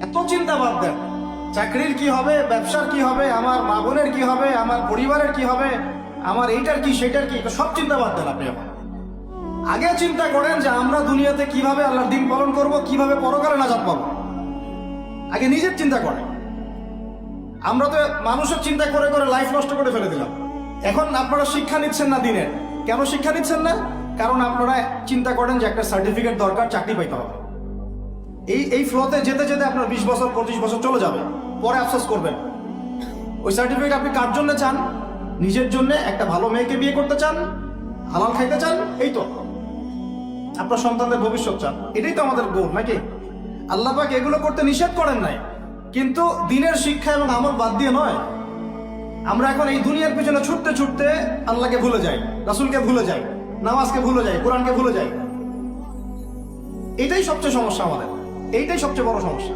এত চিন্তা বাদ দেন। চাকরির কি হবে, ব্যবসার কি হবে, আমার মা বোনের কি হবে, আমার পরিবারের কি হবে, আমার এইটার কি সেটার কি, সব চিন্তা বাদ দেন আপনি। আগে চিন্তা করেন যে আমরা দুনিয়াতে কিভাবে আল্লাহর দিন পালন করব, কিভাবে পরকালে নাজাত পাবো। আগে নিজের চিন্তা করেন। আমরা তো মানুষের চিন্তা করে করে লাইফ নষ্ট করে ফেলে দিলাম। এখন আপনারা শিক্ষা নিচ্ছেন না দিনের। কেন শিক্ষা নিচ্ছেন না? কারণ আপনারা চিন্তা করেন যে একটা সার্টিফিকেট দরকার, চাকরি পাইতে হবে। এই ফ্লোতে যেতে যেতে আপনার 20 বছর 25 বছর চলে যাবে, পরে আফসোস করবেন। ওই সার্টিফিকেট আপনি কার জন্য চান? নিজের জন্য, একটা ভালো মেয়েকে বিয়ে করতে চান, হালাল খাইতে চান, এই তো আপনার সন্তানদের ভবিষ্যৎ চান। এটাই তো আমাদের গোল, নাকি? আল্লাহ পাক এগুলো করতে নিষেধ করেন নাই, কিন্তু দিনের শিক্ষা এবং আমল বাদ দিয়ে নয়। আমরা এখন এই দুনিয়ার পিছনে ছুটতে ছুটতে আল্লাহকে ভুলে যাই, রাসূলকে ভুলে যাই, নামাজকে ভুলে যাই, কোরআনকে ভুলে যাই। এটাই সবচেয়ে সমস্যা আমাদের, এইটাই সবচেয়ে বড় সমস্যা।